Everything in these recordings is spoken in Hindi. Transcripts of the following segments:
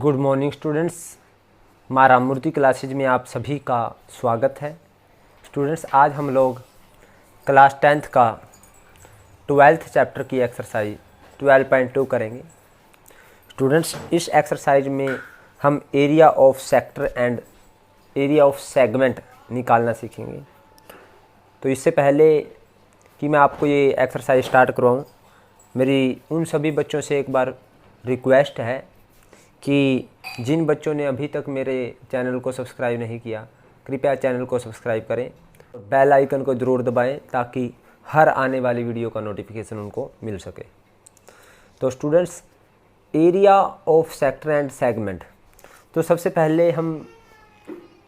गुड मॉर्निंग स्टूडेंट्स, मारा मूर्ति क्लासेज में आप सभी का स्वागत है। स्टूडेंट्स, आज हम लोग क्लास 10th का 12th चैप्टर की एक्सरसाइज 12.2 करेंगे। स्टूडेंट्स, इस एक्सरसाइज में हम area of sector and area of segment निकालना सीखेंगे। तो इससे पहले कि मैं आपको ये एक्सरसाइज स्टार्ट करवाऊँ, मेरी उन सभी बच्चों से एक बार रिक्वेस्ट है कि जिन बच्चों ने अभी तक मेरे चैनल को सब्सक्राइब नहीं किया, कृपया चैनल को सब्सक्राइब करें, बेल आइकन को ज़रूर दबाएं ताकि हर आने वाली वीडियो का नोटिफिकेशन उनको मिल सके। तो students, area of sector and segment, तो सबसे पहले हम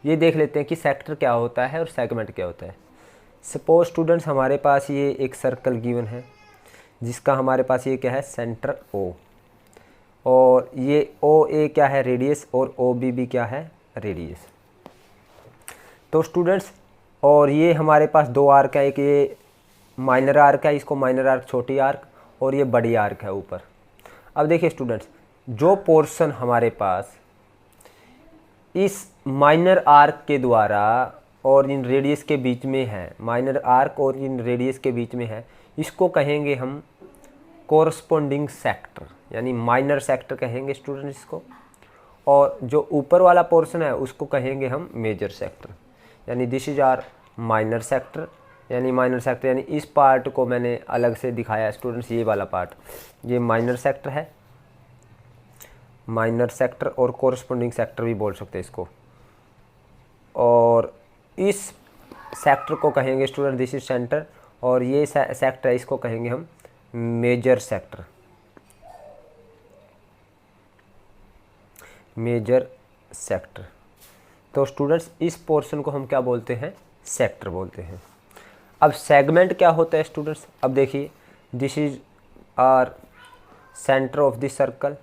ये देख लेते हैं कि सेक्टर क्या होता है और सेगमेंट क्या होता है। सपोज स्टूडेंट्स, हमारे पास ये एक सर्कल गिवन है जिसका हमारे पास ये क्या है, सेंटर ओ, और ये ओ ए क्या है, रेडियस, और ओ बी भी क्या है, रेडियस। तो स्टूडेंट्स, और ये हमारे पास दो आर्क है, एक ये माइनर आर्क है, इसको माइनर आर्क, छोटी आर्क, और ये बड़ी आर्क है ऊपर। अब देखिए स्टूडेंट्स, जो पोर्शन हमारे पास इस माइनर आर्क के द्वारा और इन रेडियस के बीच में है, माइनर आर्क और इन रेडियस के बीच में है, इसको कहेंगे हम कोरस्पोंडिंग सेक्टर, यानी माइनर सेक्टर कहेंगे स्टूडेंट इसको। और जो ऊपर वाला पोर्शन है उसको कहेंगे हम मेजर सेक्टर, यानी this is our minor sector. यानी माइनर सेक्टर यानी इस पार्ट को मैंने अलग से दिखाया है स्टूडेंट्स, ये वाला पार्ट, ये माइनर सेक्टर है, माइनर सेक्टर, और कोरस्पोंडिंग सेक्टर भी बोल सकते हैं इसको। और इस सेक्टर को कहेंगे स्टूडेंट दिस इज सेंटर, और ये सेक्टर है इसको कहेंगे हम मेजर सेक्टर, मेजर सेक्टर। तो स्टूडेंट्स, इस पोर्शन को हम क्या बोलते हैं, सेक्टर बोलते हैं। अब सेगमेंट क्या होता है स्टूडेंट्स, अब देखिए, this is our centre of this circle.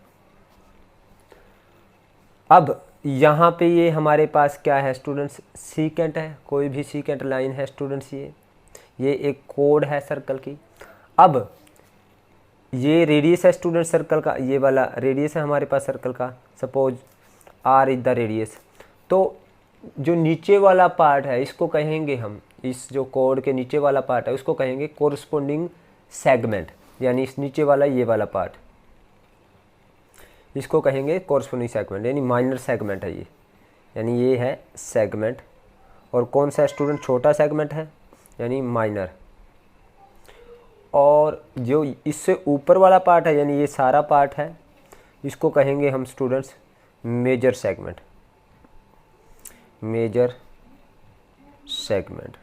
अब यहाँ पे ये हमारे पास क्या है स्टूडेंट्स, सीकेंट है, कोई भी सीकेंट लाइन है स्टूडेंट्स, ये एक कोड है सर्कल की। अब ये रेडियस है स्टूडेंट सर्कल का, ये वाला रेडियस है हमारे पास सर्कल का, suppose R is the radius. तो जो नीचे वाला पार्ट है इसको कहेंगे हम, इस जो कोड के नीचे वाला पार्ट है उसको कहेंगे कोरस्पोंडिंग सेगमेंट, यानी इस नीचे वाला ये वाला पार्ट, इसको कहेंगे कोरस्पोंडिंग सेगमेंट, यानी माइनर सेगमेंट है ये, यानी ये है सेगमेंट। और कौन सा स्टूडेंट, छोटा सेगमेंट है, यानी माइनर। और जो इससे ऊपर वाला पार्ट है, यानी ये सारा पार्ट है, इसको कहेंगे हम students major segment, major segment.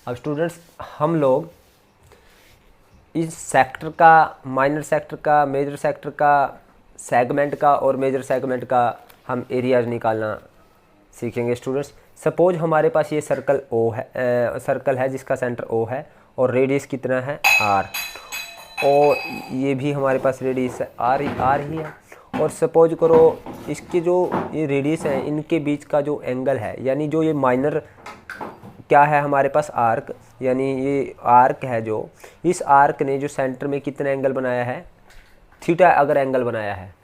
अब स्टूडेंट्स, हम लोग इस सेक्टर का, माइनर सेक्टर का, मेजर सेक्टर का, सेगमेंट का और मेजर सेगमेंट का हम एरियाज निकालना सीखेंगे स्टूडेंट्स। सपोज हमारे पास ये सर्कल ओ है, सर्कल है जिसका सेंटर ओ है, और रेडियस कितना है, आर, और ये भी हमारे पास रेडियस आर ही है। और सपोज करो इसके जो ये रेडियस है इनके बीच का जो एंगल है, यानी जो ये माइनर क्या है हमारे पास, आर्क, यानी ये आर्क है, जो इस आर्क ने जो सेंटर में कितना एंगल बनाया है, थीटा अगर एंगल बनाया है,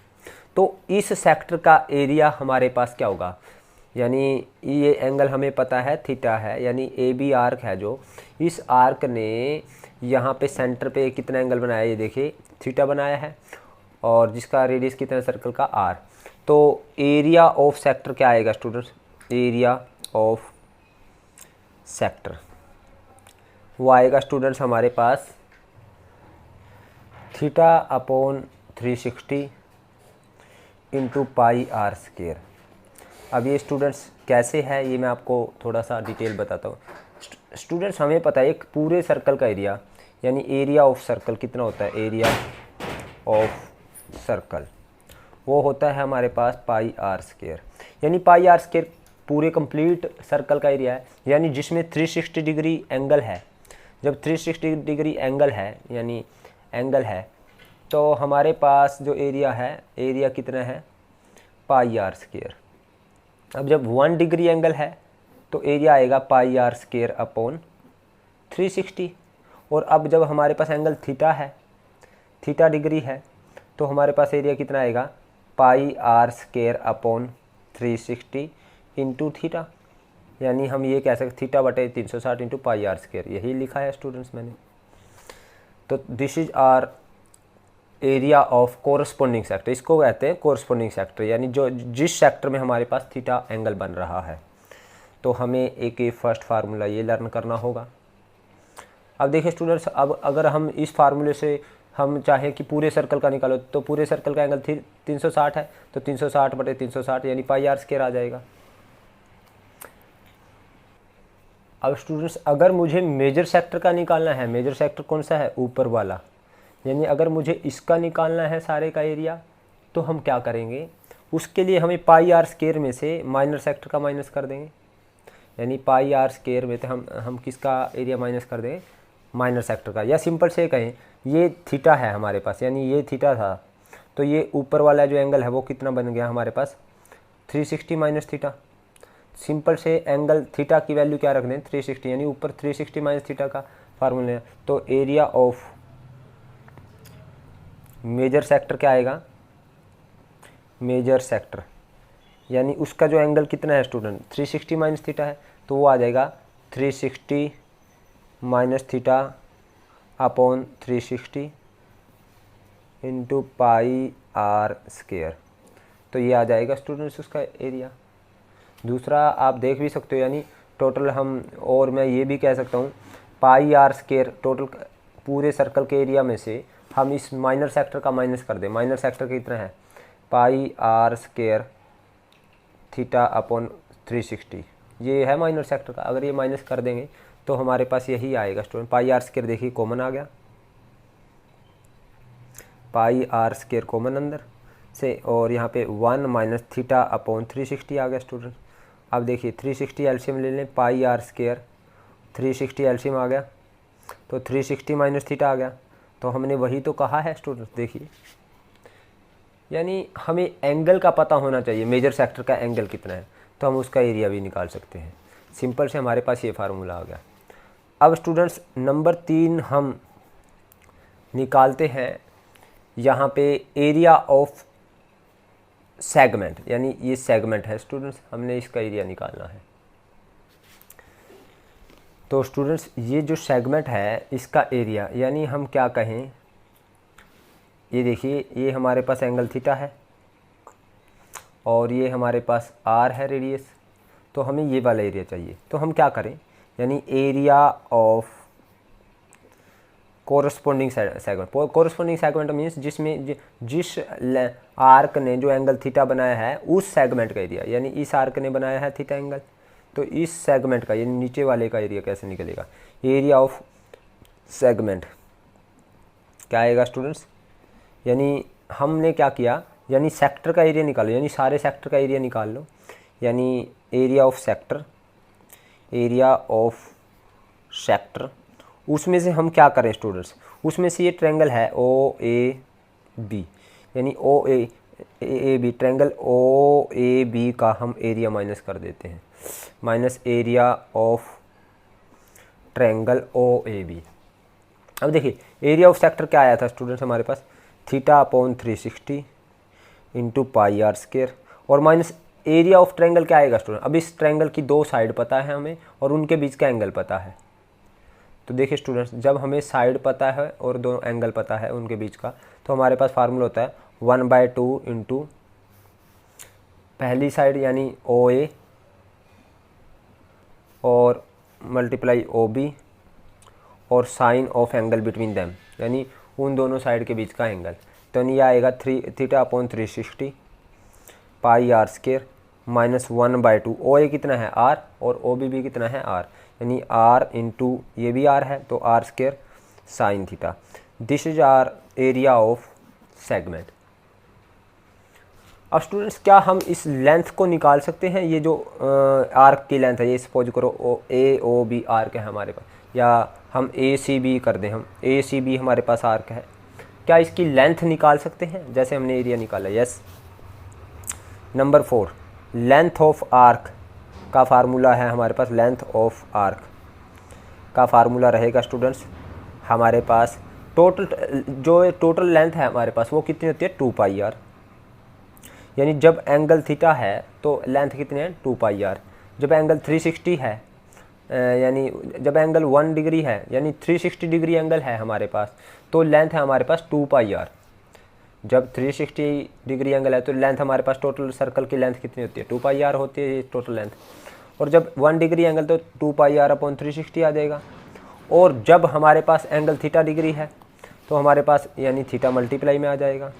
तो इस सेक्टर का एरिया हमारे पास क्या होगा, यानी ये एंगल हमें पता है थीटा है, यानी ए बी आर्क है, जो इस आर्क ने यहाँ पे सेंटर पे कितना एंगल बनाया है, ये देखिए थीटा बनाया है, और जिसका रेडियस कितना है सर्कल का, आर। तो एरिया ऑफ सेक्टर क्या आएगा स्टूडेंट्स, एरिया ऑफ सेक्टर वो आएगा स्टूडेंट्स हमारे पास theta upon 360 into pi are square. अब ये स्टूडेंट्स कैसे है ये मैं आपको थोड़ा सा डिटेल बताता हूँ। स्टूडेंट्स, हमें पता है एक पूरे सर्कल का एरिया, यानी एरिया ऑफ सर्कल कितना होता है, एरिया ऑफ सर्कल वो होता है हमारे पास पाई आर स्क्वायर, यानी पाई आर स्क्वायर पूरे कंप्लीट सर्कल का एरिया है, यानी जिसमें 360 डिग्री एंगल है। जब 360 डिग्री एंगल है, यानी एंगल है, तो हमारे पास जो एरिया है, एरिया कितना है, पाई आर स्क्वायर। अब जब 1 डिग्री एंगल है तो एरिया आएगा पाई आर स्क्वायर अपॉन 360। और अब जब हमारे पास एंगल थीटा है, थीटा डिग्री है, तो हमारे पास एरिया कितना आएगा, pi are square upon 360 into theta, यानी हम ये कह सकते थीटा बटे 360 इंटू पाई आर स्क्वायर, यही लिखा है स्टूडेंट्स मैंने। तो this is our area of corresponding sector, इसको कहते हैं कोरस्पोंडिंग सेक्टर, यानी जो जिस सेक्टर में हमारे पास थीटा एंगल बन रहा है। तो हमें एक फर्स्ट फार्मूला ये लर्न करना होगा। अब देखिए स्टूडेंट्स, अब अगर हम इस फार्मूले से हम चाहें कि पूरे सर्कल का निकालो, तो पूरे सर्कल का एंगल 360 है, तो 360 बटे 360 यानी पाई आर स्क्वायर आ जाएगा। अब स्टूडेंट्स, अगर मुझे मेजर सेक्टर का निकालना है, मेजर सेक्टर कौन सा है, ऊपर वाला, यानी अगर मुझे इसका निकालना है सारे का एरिया, तो हम क्या करेंगे, उसके लिए हमें पाई आर स्क्वायर में से माइनर सेक्टर का माइनस कर देंगे, यानी पाई आर स्क्वायर में तो हम किसका एरिया माइनस कर देंगे, माइनर सेक्टर का। या सिंपल से कहें, ये थीटा है हमारे पास, यानी ये थीटा था, तो ये ऊपर वाला जो एंगल है वो कितना बन गया हमारे पास, 360 माइनस थीटा। सिंपल से एंगल थीटा की वैल्यू क्या रख दें, 360, यानी ऊपर 360 माइनस थीटा का फार्मूला है। तो एरिया ऑफ मेजर सेक्टर क्या आएगा, मेजर सेक्टर, यानी उसका जो एंगल कितना है स्टूडेंट, 360 माइनस थीटा है, तो वो आ जाएगा 360 minus theta upon 360 into pi are square, तो ये आ जाएगा स्टूडेंट्स उसका एरिया। दूसरा आप देख भी सकते हो, यानी टोटल हम, और मैं ये भी कह सकता हूँ, पाई आर स्क्वायर टोटल पूरे सर्कल के एरिया में से हम इस माइनर सेक्टर का माइनस कर दें। माइनर सेक्टर कितना है, पाई आर स्क्वायर थीटा अपॉन 360, ये है माइनर सेक्टर का। अगर ये माइनस कर देंगे तो हमारे पास यही आएगा स्टूडेंट, पाई आर स्क्वायर देखिए कॉमन आ गया, पाई आर स्क्वायर कॉमन अंदर से, और यहाँ पे 1 माइनस थीटा अपॉन 360 आ गया स्टूडेंट। अब देखिए 360 एलसीएम ले लें, पाई आर स्क्वायर 360 एलसीएम आ गया, तो 360 माइनस थीटा आ गया, तो हमने वही तो कहा है स्टूडेंट। देखिए, यानी हमें एंगल का पता होना चाहिए, मेजर सेक्टर का एंगल कितना है, तो हम उसका एरिया भी निकाल सकते हैं। सिंपल से हमारे पास ये फार्मूला आ गया। अब स्टूडेंट्स नंबर 3 हम निकालते हैं यहाँ पे एरिया ऑफ सेगमेंट, यानी ये सेगमेंट है स्टूडेंट्स, हमने इसका एरिया निकालना है। तो स्टूडेंट्स, ये जो सेगमेंट है इसका एरिया, यानी हम क्या कहें, ये देखिए, ये हमारे पास एंगल थीटा है और ये हमारे पास आर है रेडियस, तो हमें ये वाला एरिया चाहिए। तो हम क्या करें, यानी area of corresponding segment, corresponding segment means जिसमें जिस आर्क ने जो एंगल थीटा बनाया है उस सेगमेंट का एरिया, यानी इस आर्क ने बनाया है थीटा एंगल, तो इस सेगमेंट का, यानी नीचे वाले का एरिया कैसे निकलेगा, एरिया ऑफ सेगमेंट क्या आएगा स्टूडेंट्स, यानी हमने क्या किया, यानी सेक्टर का एरिया निकालो, यानी सारे सेक्टर का एरिया निकाल लो, यानी area of sector, area of sector, उसमें से हम क्या करें स्टूडेंट्स, उसमें से ये ट्रायंगल है ओ ए बी, यानी O A B, triangle O A B का हम एरिया माइनस कर देते हैं, minus area of triangle O A B. अब देखिए एरिया ऑफ सेक्टर क्या आया था स्टूडेंट्स हमारे पास, theta upon 360 into pi are square, और माइनस एरिया ऑफ ट्रायंगल क्या आएगा स्टूडेंट, अब इस ट्रायंगल की 2 साइड पता है हमें और उनके बीच का एंगल पता है। तो देखिए स्टूडेंट्स, जब हमें साइड पता है और 2 एंगल पता है उनके बीच का, तो हमारे पास फार्मूला होता है 1/2 इंटू पहली साइड यानी ओ ए और मल्टीप्लाई ओ बी और sine of angle between them, यानी उन दोनों साइड के बीच का एंगल। तो ये आएगा theta upon 360 pi are square minus 1/2, O A कितना है आर और ओ बी भी कितना है आर, यानी आर इंटू ये भी आर है तो R square sine theta. This is our area of segment. अब स्टूडेंट्स, क्या हम इस लेंथ को निकाल सकते हैं, ये जो आर्क की लेंथ है, ये सपोज करो ए ओ बी आर्क है हमारे पास, या हम ए सी बी कर दें, हम ए सी बी हमारे पास आर्क है, क्या इसकी लेंथ निकाल सकते हैं जैसे हमने एरिया निकाला, yes. Number 4, length of arc का फार्मूला है हमारे पास, लेंथ ऑफ आर्क का फार्मूला रहेगा स्टूडेंट्स हमारे पास टोटल लेंथ है हमारे पास वो कितनी होती है 2 पाई आर। यानी जब एंगल थीटा है तो लेंथ कितनी है 2 पाई आर। जब एंगल 360 है यानी जब एंगल 1 डिग्री है यानी 360 डिग्री एंगल है हमारे पास तो लेंथ है हमारे पास 2 पाई आर। जब 360 डिग्री एंगल है तो लेंथ हमारे पास टोटल सर्कल की लेंथ कितनी होती है 2 पाई आर होती है टोटल लेंथ। और जब 1 डिग्री एंगल तो 2 पाई आर अपॉन 360 आ जाएगा। और जब हमारे पास एंगल थीटा डिग्री है तो हमारे पास यानी थीटा मल्टीप्लाई में आ जाएगा,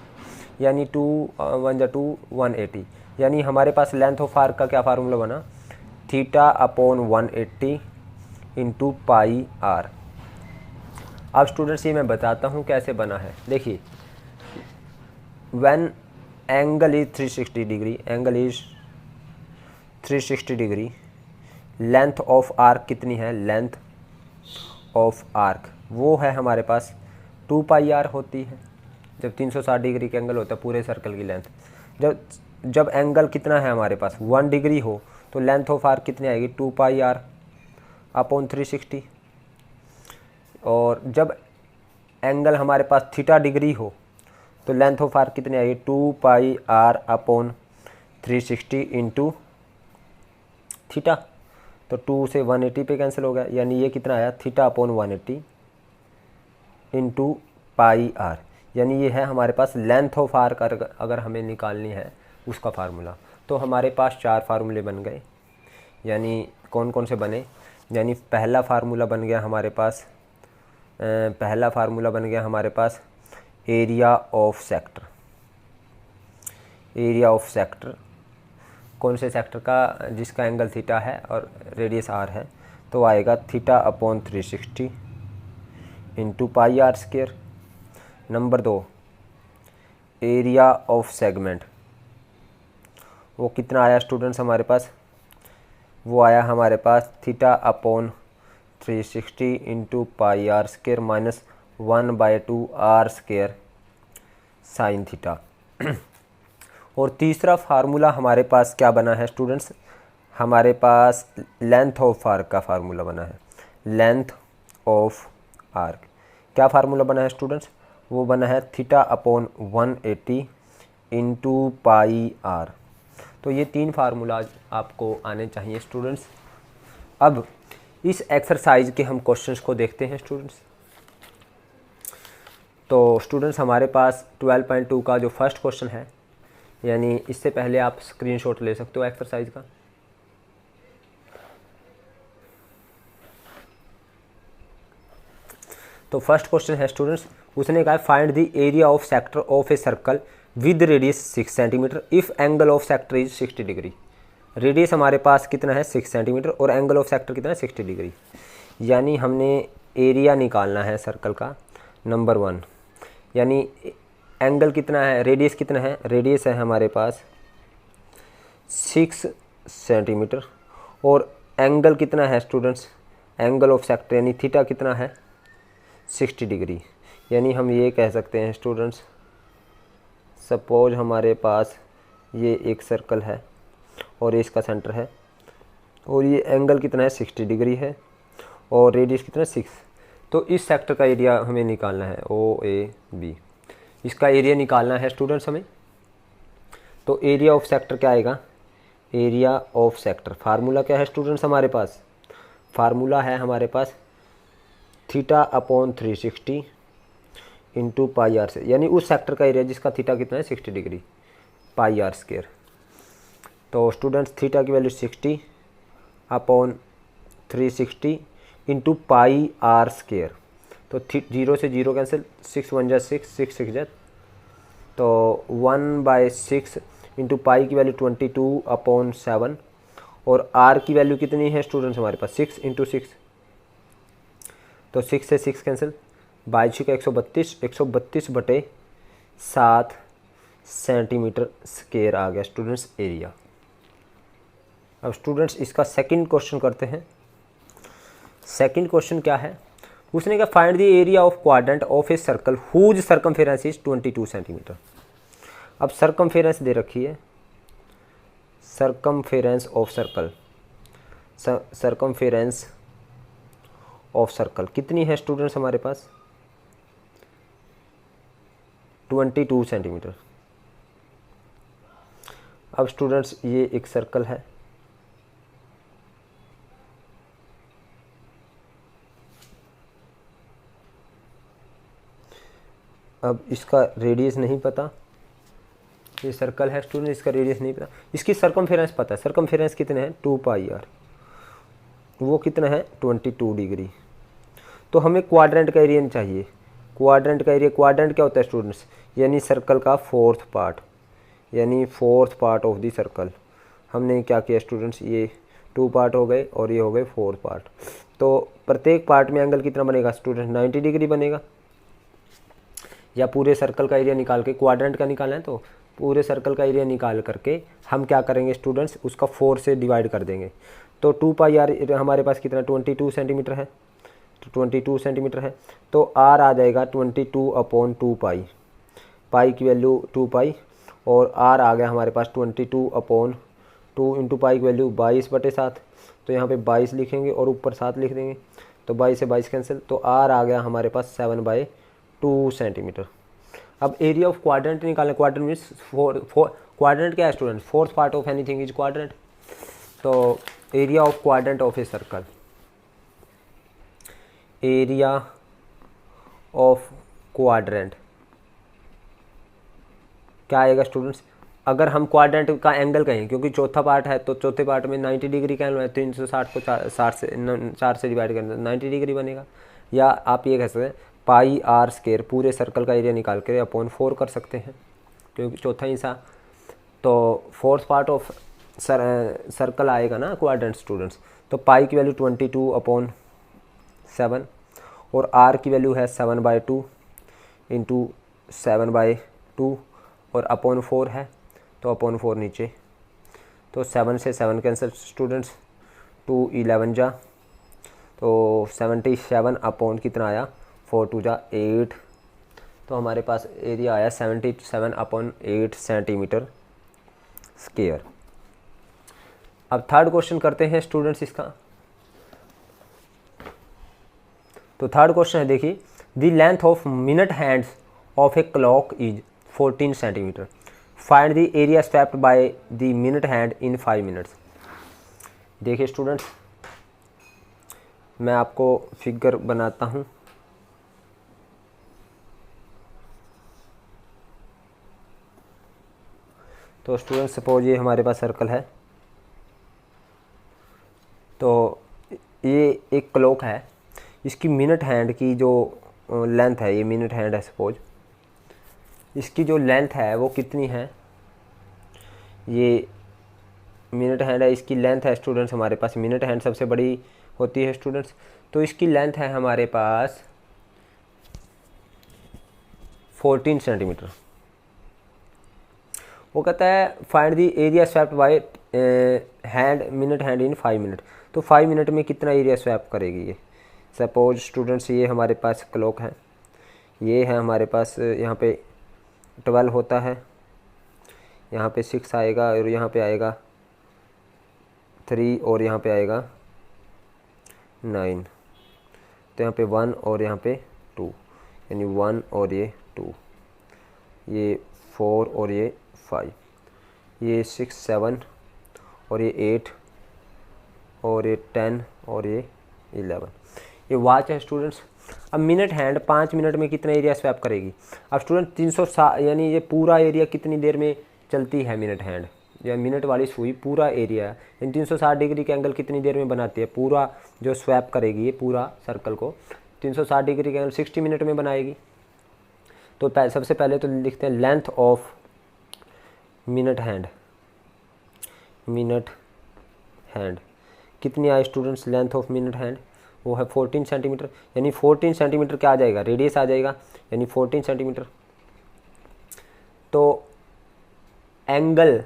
यानी 2 1 जा 2 180। यानी हमारे पास लेंथ ऑफ आर्क का क्या फार्मूला बना, theta upon 180 into pi R. अब स्टूडेंट्स ये मैं बताता हूँ कैसे बना है। देखिए when angle is 360 degree, angle is 360 degree, length of arc कितनी है, लेंथ ऑफ आर्क वो है हमारे पास 2 पाई आर होती है। जब 360 डिग्री का एंगल होता है पूरे सर्कल की लेंथ, जब एंगल कितना है हमारे पास 1 डिग्री हो तो लेंथ ऑफ आर्क कितनी आएगी 2 पाई आर अपॉन 360। और जब एंगल हमारे पास थीटा डिग्री हो तो लेंथ ऑफ आर्क कितनी आएगी 2 पाई आर अपॉन 360 इंटू थीटा। तो 2 से 180 पे कैंसिल हो गया, यानी ये कितना आया theta upon 180 into pi R. यानी ये है हमारे पास लेंथ ऑफ आर्क अगर हमें निकालनी है उसका फार्मूला। तो हमारे पास 4 फार्मूले बन गए। यानी कौन कौन से बने, यानी पहला फार्मूला बन गया हमारे पास area of sector. Area of sector कौन से सेक्टर का, जिसका एंगल थीटा है और रेडियस आर है, तो आएगा theta upon 360 into pi are square. Number 2 area of segment, वो कितना आया स्टूडेंट्स हमारे पास, वो आया हमारे पास theta upon 360 into pi are square minus 1/2 are square sine theta. और तीसरा फार्मूला हमारे पास क्या बना है स्टूडेंट्स, हमारे पास लेंथ ऑफ आर्क का फार्मूला बना है। लेंथ ऑफ आर्क क्या फार्मूला बना है स्टूडेंट्स, वो बना है theta upon 180 into pi R. तो ये 3 फार्मूलाज आपको आने चाहिए स्टूडेंट्स। अब इस एक्सरसाइज के हम क्वेश्चंस को देखते हैं स्टूडेंट्स। तो स्टूडेंट्स हमारे पास 12.2 का जो फर्स्ट क्वेश्चन है, यानी इससे पहले आप स्क्रीनशॉट ले सकते हो एक्सरसाइज का। तो फर्स्ट क्वेश्चन है स्टूडेंट्स, उसने कहा find the area of sector of a circle with radius 6 centimetre if angle of sector is 60 degree. Radius हमारे पास कितना है 6 सेंटीमीटर और एंगल ऑफ सेक्टर कितना है 60 डिग्री। यानी हमने एरिया निकालना है सर्कल का नंबर 1। यानी एंगल कितना है, रेडियस कितना है, रेडियस है हमारे पास 6 सेंटीमीटर और एंगल कितना है स्टूडेंट्स, एंगल ऑफ सेक्टर यानी थीटा कितना है 60 डिग्री। यानी हम ये कह सकते हैं स्टूडेंट्स, सपोज हमारे पास ये एक सर्कल है और ये इसका सेंटर है और ये एंगल कितना है 60 डिग्री है और रेडियस कितना है 6। तो इस सेक्टर का एरिया हमें निकालना है OAB, इसका एरिया निकालना है स्टूडेंट्स हमें। तो एरिया ऑफ सेक्टर क्या आएगा, एरिया ऑफ सेक्टर फार्मूला क्या है स्टूडेंट्स हमारे पास, फार्मूला है हमारे पास theta upon 360 into pi r से, यानी उस सेक्टर का एरिया जिसका थीटा कितना है 60 डिग्री पाई आर स्क्वायर। तो स्टूडेंट्स थीटा की value 60 upon 360 into pi are square. तो 0 से 0 कैंसिल, 6 1 जा 6, 6 6 जा, तो 1/6 इंटू पाई की वैल्यू 22 अपॉन 7 और आर की वैल्यू कितनी है स्टूडेंट्स हमारे पास 6 इंटू 6, तो 6 से 6 कैंसिल, 22 का 132, 132/7 सेंटीमीटर स्क्वायर आ गया स्टूडेंट्स एरिया। अब स्टूडेंट्स इसका सेकंड क्वेश्चन करते हैं। सेकंड क्वेश्चन क्या है, उसने कहा find the area of quadrant of a circle whose circumference is 22 centimetre. अब सर्कमफेरेंस दे रखी है, circumference of circle, circumference of circle कितनी है स्टूडेंट्स हमारे पास 22 सेंटीमीटर। अब स्टूडेंट्स ये एक सर्कल है, अब इसका रेडियस नहीं पता, ये सर्कल है स्टूडेंट, इसका रेडियस नहीं पता, इसकी सरकमफेरेंस पता है। सरकमफेरेंस कितने हैं 2 पाई आर, वो कितना है 22 डिग्री। तो हमें क्वाड्रेंट का एरिया चाहिए। क्वाड्रेंट का एरिया, क्वाड्रेंट क्या होता है स्टूडेंट्स, यानी सर्कल का फोर्थ पार्ट, यानी fourth part of the circle. हमने क्या किया स्टूडेंट्स, ये 2 पार्ट हो गए और ये हो गए 4 पार्ट। तो प्रत्येक पार्ट में एंगल कितना बनेगा स्टूडेंट 90 डिग्री बनेगा। या पूरे सर्कल का एरिया निकाल के, क्वाड्रेंट का निकालना है तो पूरे सर्कल का एरिया निकाल करके हम क्या करेंगे स्टूडेंट्स, उसका 4 से डिवाइड कर देंगे। तो 2 पाई आर हमारे पास कितना 22 सेंटीमीटर है, तो 22 सेंटीमीटर है, तो आर आ जाएगा 22/2 पाई, पाई की वैल्यू 2 पाई, और आर आ गया हमारे पास 22/2 इंटू पाई की वैल्यू 22/7। तो यहाँ पे 22 लिखेंगे और ऊपर 7 लिख देंगे, तो 22 से 22 कैंसिल, तो आर आ गया हमारे पास 7/2 सेंटीमीटर। अब एरिया ऑफ क्वाड्रेंट निकालें। क्वाड्रेंट मीन्स क्वाड्रेंट क्या है student, fourth part of anything is quadrant. तो area of quadrant of a circle, area of quadrant क्या आएगा स्टूडेंट्स, अगर हम क्वाड्रेंट का एंगल कहें, क्योंकि चौथा पार्ट है तो चौथे पार्ट में 90 डिग्री का एंगल है, 360 को 4 से डिवाइड करना 90 डिग्री बनेगा। या आप ये कह सकते हैं पाई आर स्क्वायर, पूरे सर्कल का एरिया निकाल कर अपॉन 4 कर सकते हैं, क्योंकि चौथा हिस्सा तो फोर्थ पार्ट ऑफ सर्कल आएगा ना क्वाड्रेंट स्टूडेंट्स। तो पाई की वैल्यू 22/7 और आर की वैल्यू है 7/2 इंटू 7/2 और अपॉन 4 है, तो अपॉन 4 नीचे, तो 7 से 7 कैंसिल स्टूडेंट्स, 2 11 जा, तो 77 अपॉन कितना आया 4 2 जा 8, तो हमारे पास एरिया आया 77/8 सेंटीमीटर स्क्वायर। अब थर्ड क्वेश्चन करते हैं स्टूडेंट्स इसका। तो थर्ड क्वेश्चन है, देखिए the length of minute hands of a clock is 14 centimetre, find the area swept by the minute hand in 5 minutes. देखिए स्टूडेंट्स, मैं आपको फिगर बनाता हूँ। तो स्टूडेंट सपोज ये हमारे पास सर्कल है, तो ये एक क्लॉक है, इसकी मिनट हैंड की जो लेंथ है, ये मिनट हैंड है सपोज, इसकी जो लेंथ है वो कितनी है, ये मिनट हैंड है, इसकी लेंथ है स्टूडेंट्स हमारे पास, मिनट हैंड सबसे बड़ी होती है स्टूडेंट्स, तो इसकी लेंथ है हमारे पास 14 सेंटीमीटर। वो कहता है find the area swapped by hand minute hand in 5 minute. तो 5 मिनट में कितना एरिया स्वैप करेगी ये। सपोज स्टूडेंट्स ये हमारे पास क्लॉक है, ये है हमारे पास, यहाँ पे 12 होता है, यहाँ पे 6 आएगा और यहाँ पे आएगा 3 और यहाँ पे आएगा 9, तो यहाँ पे 1 और यहाँ पे 2, यानी 1 और ये 2, ये 4 और ये 5, ये 6 7 और ये 8 और ये 10 और ये 11। ये वॉच है स्टूडेंट्स। अब मिनट हैंड 5 मिनट में कितना एरिया स्वैप करेगी। अब स्टूडेंट 360 यानी ये पूरा एरिया कितनी देर में चलती है मिनट हैंड, या मिनट वाली सुई पूरा एरिया इन 360 डिग्री के एंगल कितनी देर में बनाती है, पूरा जो स्वैप करेगी ये पूरा सर्कल को 360 डिग्री के एंगल 60 मिनट में बनाएगी। तो सबसे पहले तो लिखते हैं length of minute hand, minute hand कितनी आई students, length of minute hand वो है 14 सेंटीमीटर, यानी 14 सेंटीमीटर क्या आ जाएगा, रेडियस आ जाएगा, यानी 14 सेंटीमीटर। तो angle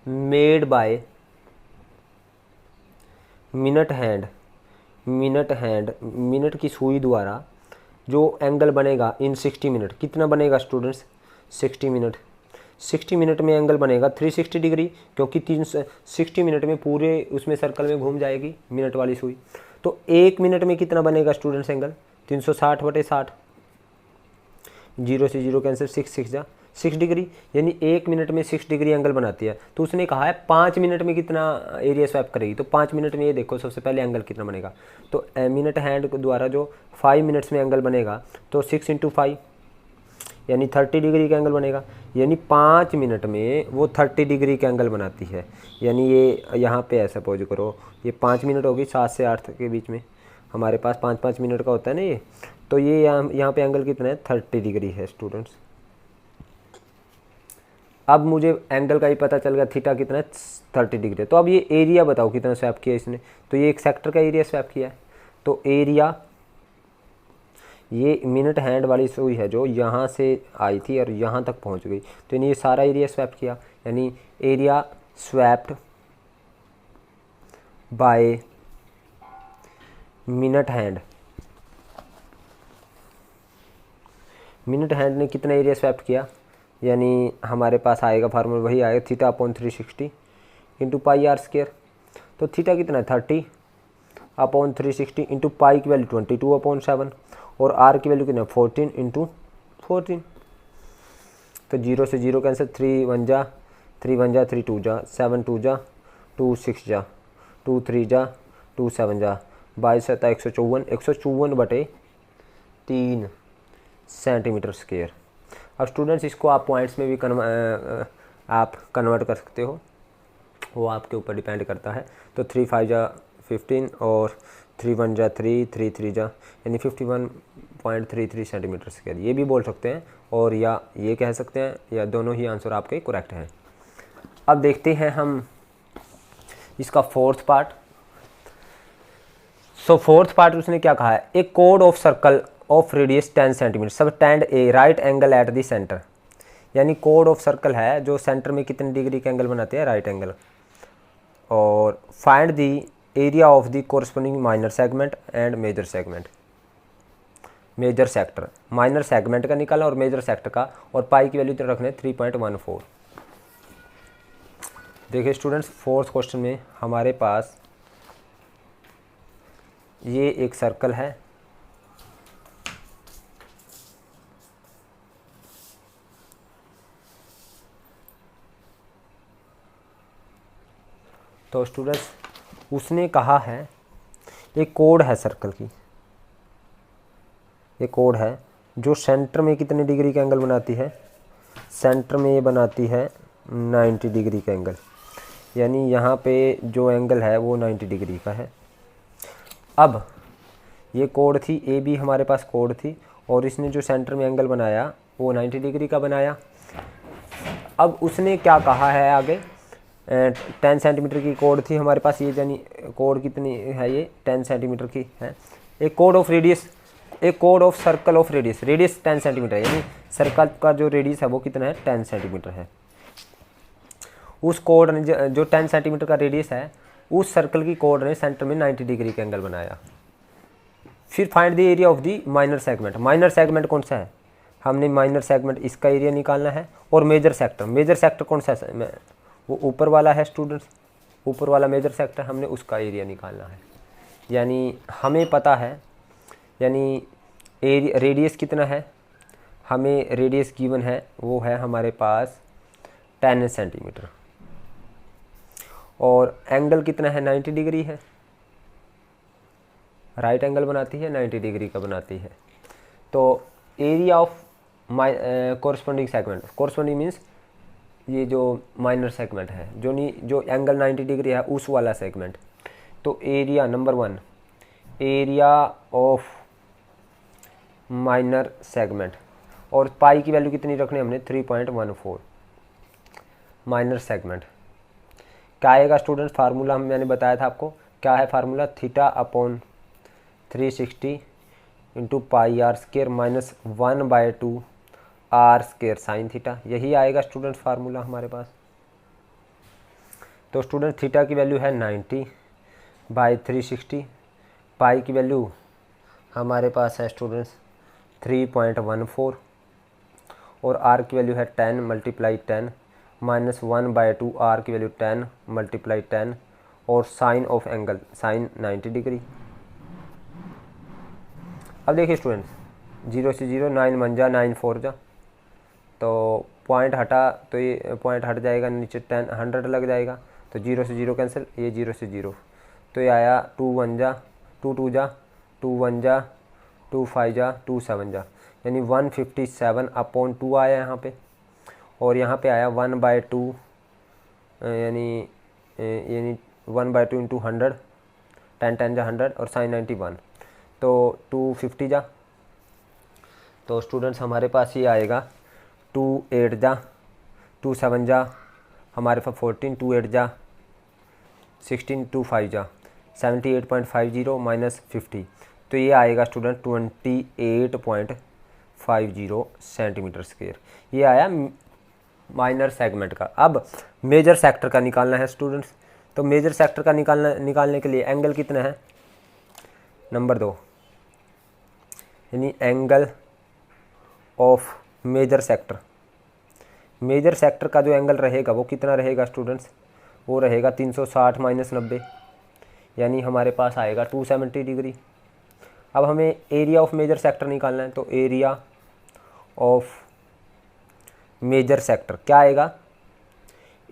made by minute hand, minute hand minute की सुई द्वारा जो एंगल बनेगा इन 60 मिनट, कितना बनेगा स्टूडेंट्स 60 मिनट। 60 मिनट में एंगल बनेगा 360 डिग्री, क्योंकि 60 मिनट में पूरे उसमें सर्कल में घूम जाएगी मिनट वाली सुई। तो 1 मिनट में कितना बनेगा स्टूडेंट्स एंगल 360/60, जीरो से जीरो कैंसिल, 6 डिग्री, यानी 1 मिनट में 6 डिग्री एंगल बनाती है। तो उसने कहा है 5 मिनट में कितना एरिया स्वैप करेगी, तो 5 मिनट में ये देखो सबसे पहले एंगल कितना बनेगा। तो मिनट हैंड द्वारा जो 5 मिनट्स में एंगल बनेगा तो 6 × 5 यानी 30 डिग्री का एंगल बनेगा, यानी 5 मिनट में वो 30 डिग्री का एंगल बनाती है। यानी ये यहाँ पे ऐसा सपोज करो ये 5 मिनट होगी, 7 से 8 के बीच में हमारे पास 5-5 मिनट का होता है ना ये, तो ये यहाँ पे एंगल कितना है 30 डिग्री है स्टूडेंट्स। अब मुझे एंगल का ही पता चल गया थीटा कितना है 30 डिग्री। तो अब ये एरिया बताओ कितना स्वैप किया इसने, तो ये एक सेक्टर का एरिया स्वैप किया है। तो एरिया ये मिनट हैंड वाली सुई है जो यहाँ से आई थी और यहाँ तक पहुँच गई, तो यानी ये सारा एरिया स्वैप किया, यानी area swapped by minute hand. Minute hand ने कितना एरिया स्वैप किया, यानी हमारे पास आएगा फार्मूला वही आएगा theta upon 360 into pi are square. तो थीटा कितना है 30 अपॉन 360 इंटू पाई की वैल्यू 22/7 और आर की वैल्यू कितना 14 × 14। तो 0 से 0 कैंसिल, 3 1 जा 3 1 जा 3 2 जा 7 2 जा 2 6 जा 2 3 जा 2 7 जा 22 154 154/3 सेंटीमीटर स्क्वायर। अब स्टूडेंट्स इसको आप पॉइंट्स में भी आप कन्वर्ट कर सकते हो, वो आपके ऊपर डिपेंड करता है। तो 3 5 जा 15 और 3 1 जा 3 3 3 जा यानी 51.33 सेंटीमीटर स्क्वायर, ये भी बोल सकते हैं और या ये कह सकते हैं, या दोनों ही आंसर आपके करेक्ट हैं। अब देखते हैं हम इसका fourth part. So fourth part उसने क्या कहा है, ए कोड of circle of radius 10 centimetre subtend a right angle at the centre. यानी कोड ऑफ सर्कल है जो सेंटर में कितने डिग्री का एंगल बनाते हैं, राइट एंगल। और find the area of the corresponding minor segment and major segment. Major sector, minor segment का निकालना और मेजर सेक्टर का, और पाई की वैल्यू तो रखने 3.14। देखिए स्टूडेंट्स फोर्थ क्वेश्चन में हमारे पास ये एक सर्कल है, तो स्टूडेंट्स उसने कहा है एक कोड है सर्कल की, ये कोड है जो सेंटर में कितने डिग्री का एंगल बनाती है, सेंटर में ये बनाती है 90 डिग्री का एंगल, यानी यहाँ पे जो एंगल है वो 90 डिग्री का है। अब ये कोड थी, ए बी हमारे पास कोड थी, और इसने जो सेंटर में एंगल बनाया वो 90 डिग्री का बनाया। अब उसने क्या कहा है आगे, 10 सेंटीमीटर की कोड थी हमारे पास, ये यानी कोड कितनी है, ये 10 सेंटीमीटर की है। एक कोड ऑफ रेडियस, एक code of circle of radius, radius 10 centimetre, यानी सर्कल का जो रेडियस है वो कितना है 10 सेंटीमीटर है। उस कोड ने जो 10 सेंटीमीटर का रेडियस है, उस सर्कल की कोड ने सेंटर में 90 डिग्री का एंगल बनाया। फिर find the area of the minor segment. Minor segment कौन सा है, हमने माइनर सेगमेंट इसका एरिया निकालना है। और मेजर सेक्टर, मेजर सेक्टर कौन सा है, वो ऊपर वाला है स्टूडेंट्स, ऊपर वाला मेजर सेक्टर, हमने उसका एरिया निकालना है। यानी हमें पता है, यानी एरिया रेडियस कितना है, हमें रेडियस गिवन है वो है हमारे पास 10 सेंटीमीटर, और एंगल कितना है 90 डिग्री है, राइट एंगल बनाती है 90 डिग्री का बनाती है। तो area of corresponding segment, corresponding means ये जो माइनर सेगमेंट है, जो एंगल 90 डिग्री है उस वाला सेगमेंट। तो area number 1, area of minor segment, और पाई की वैल्यू कितनी रखनी है हमने 3.14। माइनर सेगमेंट क्या आएगा स्टूडेंट्स, फार्मूला मैंने बताया था आपको, क्या है formula, theta upon 360 into pi are square minus 1/2 are square sine theta, यही आएगा स्टूडेंट्स फार्मूला हमारे पास। तो स्टूडेंट थीटा की वैल्यू है 90/360, पाई की वैल्यू हमारे पास है स्टूडेंट्स 3.14, और आर की वैल्यू है 10 × 10 माइनस 1/2 आर की वैल्यू 10 × 10, और sine of angle sine 90 degree. अब देखिए स्टूडेंट्स 0 से 0, 9 1 जा 9 4 जा, तो पॉइंट हटा तो ये पॉइंट हट जाएगा, नीचे 10 100 लग जाएगा, तो 0 से 0 कैंसिल, ये 0 से 0, तो ये आया 2 1 जा 2 2 जा 2 1 जा 2 5 जा 2 7 जा, यानी 157/2 आया यहाँ पे। और यहाँ पे आया 1/2 यानी 1/2 इंटू 100, 10 10 जा 100 और sin 91, तो 250 जा। तो स्टूडेंट्स हमारे पास ये आएगा 2 8 जा 2 7 जा हमारे पास 14, 2 8 जा 16, 2 5 जा 78.50 माइनस 50, तो ये आएगा स्टूडेंट 28.50 सेंटीमीटर स्क्वायर। ये आया माइनर सेगमेंट का। अब मेजर सेक्टर का निकालना है स्टूडेंट्स, तो मेजर सेक्टर का निकालने के लिए एंगल कितना है, नंबर 2, यानी angle of major sector. Major sector का जो एंगल रहेगा वो कितना रहेगा स्टूडेंट्स, वो रहेगा 360 माइनस 90, यानी हमारे पास आएगा 270 डिग्री। अब हमें एरिया ऑफ मेजर सेक्टर निकालना है, तो एरिया ऑफ मेजर सेक्टर क्या आएगा,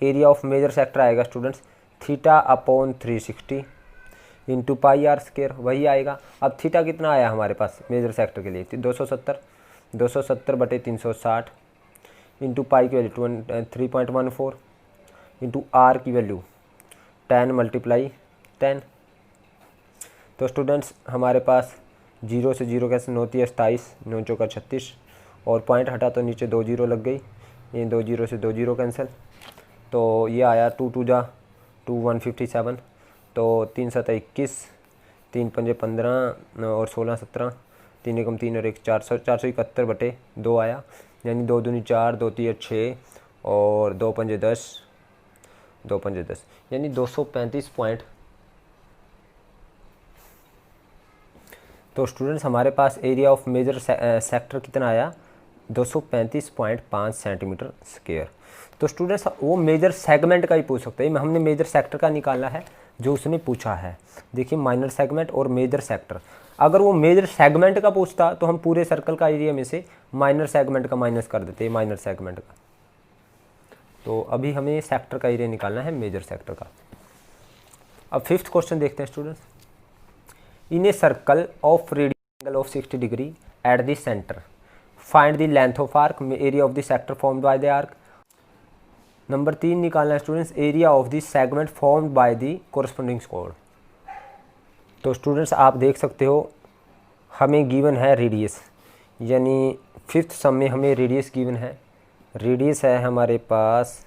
एरिया ऑफ मेजर सेक्टर आएगा students θ/360 into pi are square, वही आएगा। अब थीटा कितना आया हमारे पास मेजर सेक्टर के लिए, 270/360 इंटू पाई की वैल्यू 3.14 इंटू आर की वैल्यू 10 × 10। तो स्टूडेंट्स हमारे पास 0 से 0 कैसे, 9 × 27, 9 × 36, और पॉइंट हटा तो नीचे 2 0 लग गई, ये 2 0 से 2 0 कैंसिल, तो ये आया 2 2 जा 2 157, तो 3 7 21, 3 5 15 और 16 17, 3 1 3 और 1 471/2 आया, यानी 2 दूनी 4, 2 3 6 और 2 5 10, 2 5 10, यानी 235 पॉइंट। तो स्टूडेंट्स हमारे पास एरिया ऑफ मेजर सेक्टर कितना आया, 235.5 सेंटीमीटर स्क्वायर। तो स्टूडेंट्स वो मेजर सेगमेंट का ही पूछ सकते हैं, हमने मेजर सेक्टर का निकालना है जो उसने पूछा है। देखिए माइनर सेगमेंट और मेजर सेक्टर, अगर वो मेजर सेगमेंट का पूछता तो हम पूरे सर्कल का एरिया में से माइनर सेगमेंट का माइनस कर देते, माइनर सेगमेंट का। तो अभी हमें सेक्टर का एरिया निकालना है, मेजर सेक्टर का। अब 5th क्वेश्चन देखते हैं students. In a circle of radial angle of 60 degree at the centre find the length of arc, area of the sector formed by the arc. Number 3 निकालना है students, area of the segment formed by the corresponding कोड। तो स्टूडेंट्स आप देख सकते हो हमें गिवन है रेडियस, यानी 5th सम में हमें रेडियस गिवन है। रेडियस है हमारे पास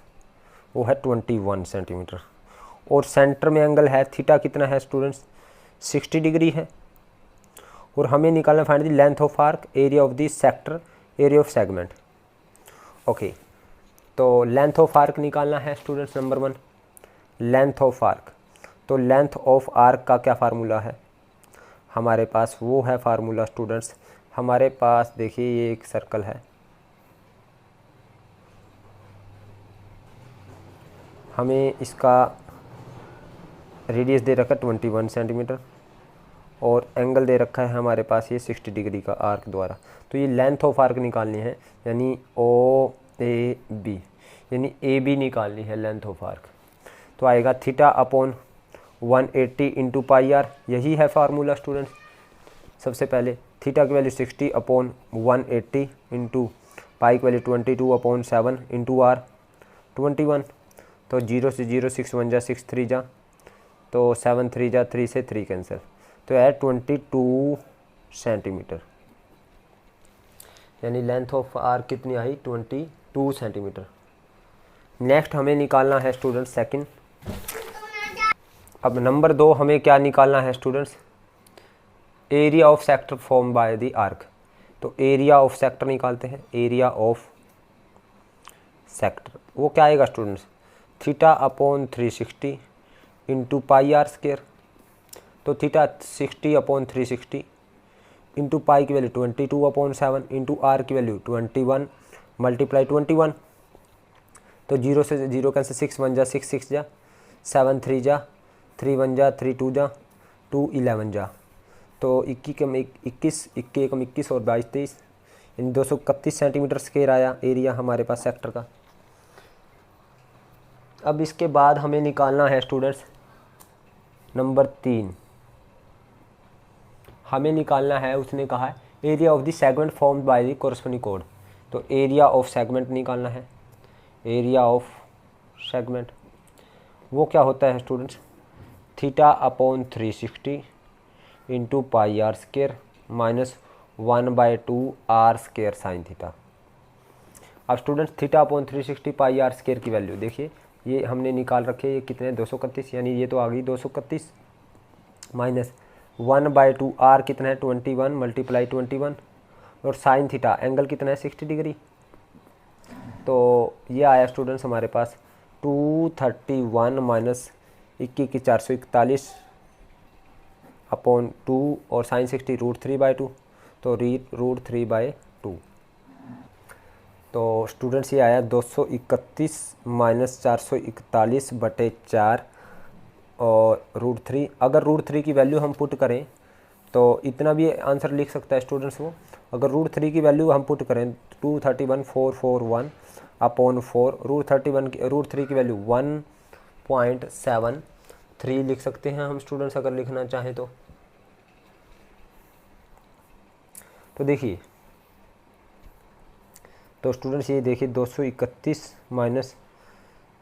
वो है 21 सेंटीमीटर, और सेंटर में एंगल है थीटा कितना है स्टूडेंट्स, 60 डिग्री है। और हमें निकालना find the length of arc, area of the sector, area of segment. Okay, तो लेंथ ऑफ आर्क निकालना है students. Number 1 length of arc, तो लेंथ ऑफ आर्क का क्या फार्मूला है हमारे पास, वो है फार्मूला स्टूडेंट्स हमारे पास, देखिए ये एक सर्कल है, हमें इसका रेडियस दे रखा है 21 सेंटीमीटर और एंगल दे रखा है हमारे पास ये 60 डिग्री का आर्क द्वारा। तो ये लेंथ ऑफ आर्क निकालनी है, यानी OAB, यानी AB निकालनी है लेंथ ऑफ आर्क। तो आएगा θ/180 इंटू पाई आर, यही है फार्मूला स्टूडेंट्स। सबसे पहले थीटा की वैल्यू 60/180 इंटू पाई की वैल्यू 22/7 इंटू आर 21। तो 0 से 0 6 1 जा 6 3 जा, तो 7 3 जा 3 से 3 कैंसिल, तो है 22 सेंटीमीटर, यानी लेंथ ऑफ आर्क कितनी आई 22 सेंटीमीटर। नेक्स्ट हमें निकालना है स्टूडेंट्स सेकंड। अब नंबर 2 हमें क्या निकालना है students, area of sector form by the arc. तो एरिया ऑफ सेक्टर निकालते हैं, एरिया ऑफ सेक्टर वो क्या आएगा students, θ/360 into pi are square. तो थीटा 60/360 इंटू पाई की वैल्यू 22/7 इंटू आर की वैल्यू 21 × 21। तो 0 से 0 कैंसिल, 6 1 जा 6 6 जा, 7 3 जा 3 1 जा 3 2 जा 2 11 जा, तो 21 और 22 यानी 231 सेंटीमीटर स्क्वायर आया एरिया हमारे पास सेक्टर का। अब इसके बाद हमें निकालना है स्टूडेंट्स नंबर 3, हमें निकालना है, उसने कहा है area of the segment formed by the corresponding कोड। तो एरिया ऑफ सेगमेंट निकालना है, एरिया ऑफ सेगमेंट वो क्या होता है students, θ/360 into pi r square minus 1/2 r square sine theta. अब स्टूडेंट्स θ/360 पाई आर स्क्र की वैल्यू देखिए, ये हमने निकाल रखे हैं, ये कितने 231, यानी ये तो आ गई 231 माइनस 1/2 आर कितना है 21 मल्टीप्लाई 21 और साइन थीटा एंगल कितना है 60 डिग्री। तो ये आया स्टूडेंट्स हमारे पास 231 माइनस 21 441 अपॉन 2 और साइन 60 √3/2, तो √3/2। तो स्टूडेंट्स ये आया 231 माइनस 441/4 और √3। अगर √3 की वैल्यू हम पुट करें तो इतना भी आंसर लिख सकता है स्टूडेंट्स वो। अगर √3 की वैल्यू हम पुट करें 231,441 अपॉन 4, √3 की वैल्यू 1.73 लिख सकते हैं हम स्टूडेंट्स अगर लिखना चाहें तो। देखिए तो स्टूडेंट्स ये देखिए 231 माइनस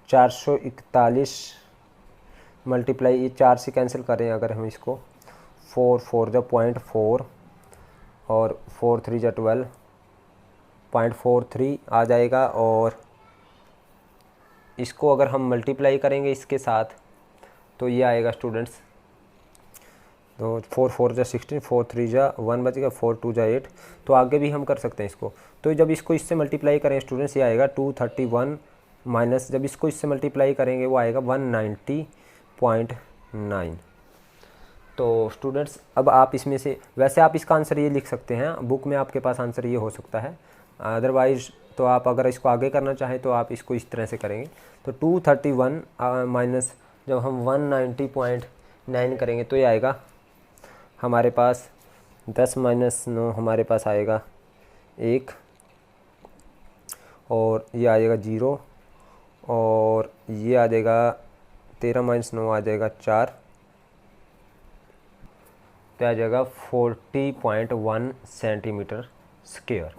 441 मल्टीप्लाई, ये 4 से कैंसिल करें अगर हम इसको, 4 4 जो 0.4 और 4 3 जो 12 0.43 आ जाएगा। और इसको अगर हम मल्टीप्लाई करेंगे इसके साथ तो ये आएगा स्टूडेंट्स, तो 4 4 जा 16, 4 3 जा 1 बचेगा, 4 2 जा 8। तो आगे भी हम कर सकते हैं इसको। तो जब इसको इससे मल्टीप्लाई करें स्टूडेंट्स ये आएगा 231 माइनस, जब इसको इससे मल्टीप्लाई करेंगे वो आएगा 190.9। तो स्टूडेंट्स अब आप इसमें से, वैसे आप इसका आंसर ये लिख सकते हैं, बुक में आपके पास आंसर ये हो सकता है, अदरवाइज तो आप अगर इसको आगे करना चाहें तो आप इसको इस तरह से करेंगे। तो 231 माइनस जब हम 190.9 करेंगे तो ये आएगा हमारे पास 10 माइनस 9 हमारे पास आएगा 1 और ये आएगा 0 और ये आ जाएगा 13 माइनस 9 आ जाएगा 4, तो आ जाएगा 40.1 सेंटीमीटर स्क्वायर।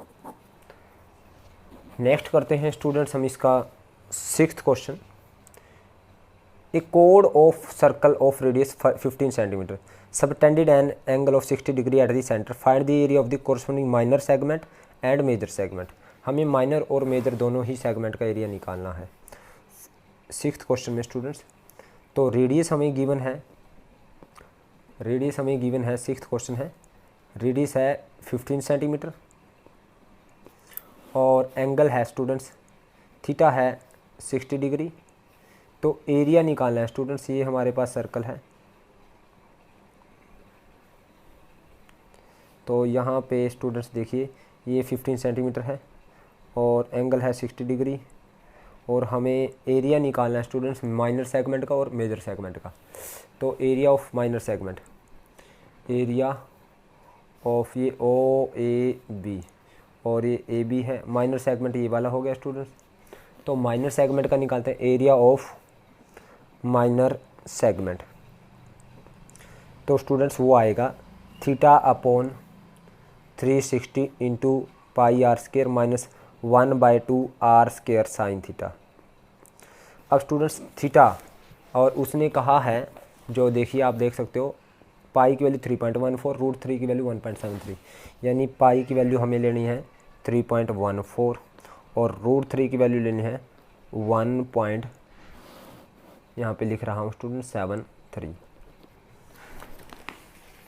नेक्स्ट करते हैं स्टूडेंट्स हम इसका 6th क्वेश्चन। ए कोड of circle of radius 15 centimetre subtended an angle of 60 degree at the centre, find the area of the corresponding minor segment and major segment. हमें माइनर और मेजर दोनों ही सेगमेंट का एरिया निकालना है 6th क्वेश्चन में स्टूडेंट्स। तो रेडियस हमें गिवन है, 6th क्वेश्चन है, रेडियस है 15 सेंटीमीटर और एंगल है स्टूडेंट्स थीटा है 60 डिग्री। तो एरिया निकालना है स्टूडेंट्स, ये हमारे पास सर्कल है। तो यहाँ पे स्टूडेंट्स देखिए ये 15 सेंटीमीटर है और एंगल है 60 डिग्री और हमें एरिया निकालना है स्टूडेंट्स माइनर सेगमेंट का और मेजर सेगमेंट का। तो area of minor segment, area of ये OAB और ये AB है, माइनर सेगमेंट ये वाला हो गया स्टूडेंट्स। तो माइनर सेगमेंट का निकालते हैं, एरिया ऑफ माइनर सेगमेंट। तो स्टूडेंट्स वो आएगा θ/360 into pi r square minus 1/2 r square sine theta. अब स्टूडेंट्स थीटा और उसने कहा है, जो देखिए आप देख सकते हो पाई की वैल्यू 3.14, √3 की वैल्यू 1.73, यानी पाई की वैल्यू हमें लेनी है 3.14 और √3 की वैल्यू लेनी है 1. यहाँ पे लिख रहा हूँ स्टूडेंट 73।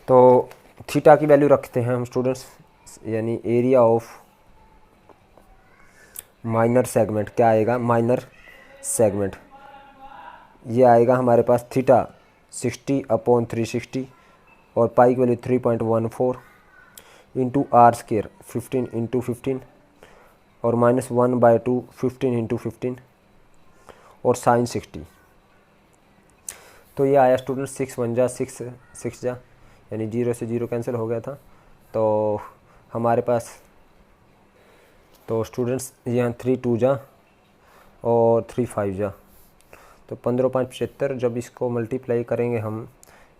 तो थीटा की वैल्यू रखते हैं हम स्टूडेंट्स, यानी एरिया ऑफ माइनर सेगमेंट क्या आएगा, माइनर सेगमेंट ये आएगा हमारे पास थीटा 60/360 और पाई की value 3.14 into R square 15 into 15 और माइनस 1/2 15 इंटू 15 और साइन 60। तो ये आया स्टूडेंट 6 1 जा 6 6 जा यानी 0 से 0 कैंसिल हो गया था। तो हमारे पास तो स्टूडेंट्स यहाँ 3 2 जा और 3 5 जा, तो 15 5 75। जब इसको मल्टीप्लाई करेंगे हम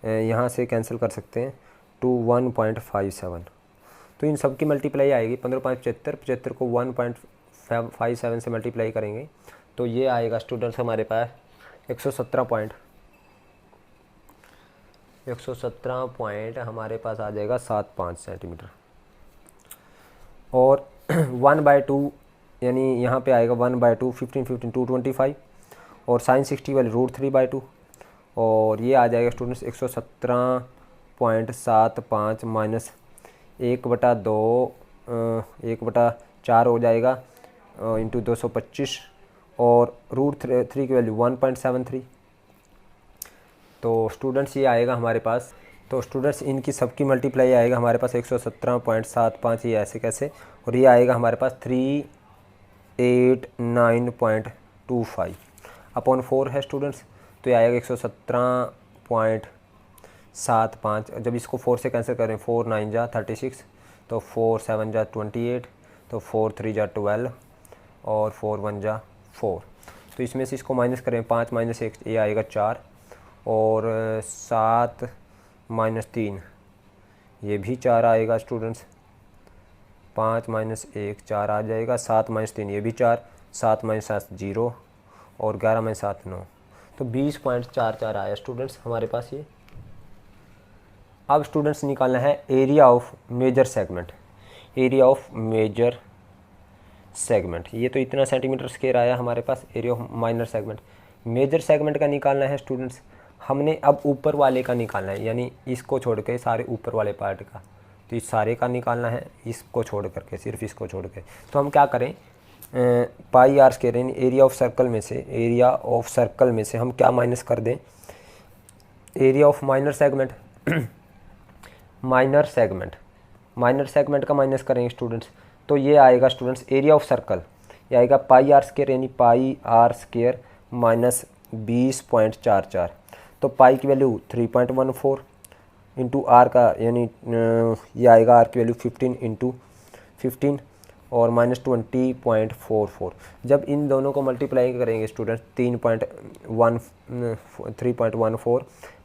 यहाँ से कैंसिल कर सकते हैं टू 1.57। तो इन सब की मल्टीप्लाई आएगी 15 5 75, 75 को 1.57 से मल्टीप्लाई करेंगे तो ये आएगा स्टूडेंट्स हमारे पास 117 पॉइंट हमारे पास आ जाएगा 75 सेंटीमीटर। और 1/2 यानी यहाँ पे आएगा 1/2 15 15 225 और sin 60 वाली √3/2 और ये आ जाएगा स्टूडेंट्स 117.75 माइनस 1/2 1/4 हो जाएगा इंटू 225 और √3 की वैल्यू 1.73। तो स्टूडेंट्स ये आएगा हमारे पास, तो स्टूडेंट्स इनकी सबकी मल्टीप्लाई आएगा हमारे पास 117.75, ये ऐसे कैसे, और ये आएगा हमारे पास 389.25 अपॉन 4 है स्टूडेंट्स। तो ये आएगा 117.75। जब इसको 4 से कैंसिल करें 4 9 जा 36, तो 4 7 जा 28, तो 4 3 जा 12 और 4 1 जा 4। तो इसमें से इसको माइनस करें 5 - 1 ये आएगा 4 और 7 - 3 ये भी 4 आएगा स्टूडेंट्स। 5 - 1 4 आ जाएगा, 7 - 3 ये भी 4, 7 - 7 0 और 11 - 7 9। तो 20.44 आया स्टूडेंट्स हमारे पास ये। अब स्टूडेंट्स निकालना है area of major segment. Area of major segment ये तो इतना सेंटीमीटर स्क्वायर आया हमारे पास। Area of minor segment, major segment का निकालना है स्टूडेंट्स। हमने अब ऊपर वाले का निकालना है, यानी इसको छोड़ के सारे ऊपर वाले पार्ट का, तो इस सारे का निकालना है, इसको छोड़ करके, सिर्फ इसको छोड़ के। तो हम क्या करें, पाई आर स्क्वायर यानी एरिया ऑफ सर्कल में से, एरिया ऑफ सर्कल में से हम क्या माइनस कर दें, area of minor segment minor segment का माइनस करेंगे स्टूडेंट्स। तो ये आएगा स्टूडेंट्स एरिया ऑफ सर्कल, ये आएगा पाई आर स्क्वायर यानी पाई आर स्क्वायर माइनस 20.44। तो पाई की वैल्यू 3.14 इंटू आर का यानी ये आएगा आर की वैल्यू 15 इंटू 15 और माइनस 20.44। जब इन दोनों को मल्टीप्लाई करेंगे स्टूडेंट्स 3.14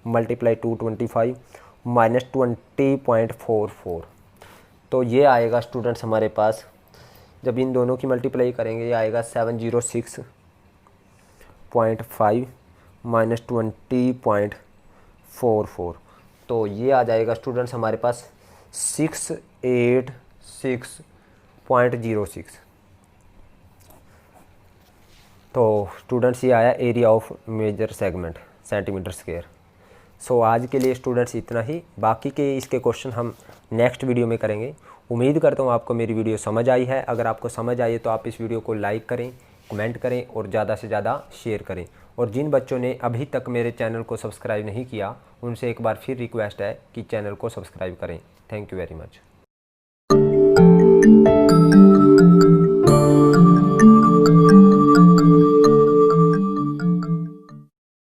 मल्टीप्लाई 225 माइनस 20.44, तो ये आएगा स्टूडेंट्स हमारे पास। जब इन दोनों की मल्टीप्लाई करेंगे ये आएगा 706.5 माइनस 20.44, तो ये आ जाएगा स्टूडेंट्स हमारे पास 686.06। तो स्टूडेंट्स ये आया area of major segment centimetre square. So आज के लिए स्टूडेंट्स इतना ही, बाकी के इसके क्वेश्चन हम नेक्स्ट वीडियो में करेंगे। उम्मीद करता हूँ आपको मेरी वीडियो समझ आई है। अगर आपको समझ आई है तो आप इस वीडियो को लाइक करें, कमेंट करें और ज़्यादा से ज़्यादा शेयर करें। और जिन बच्चों ने अभी तक मेरे चैनल को सब्सक्राइब नहीं किया उनसे एक बार फिर रिक्वेस्ट है कि चैनल को सब्सक्राइब करें। Thank you very much.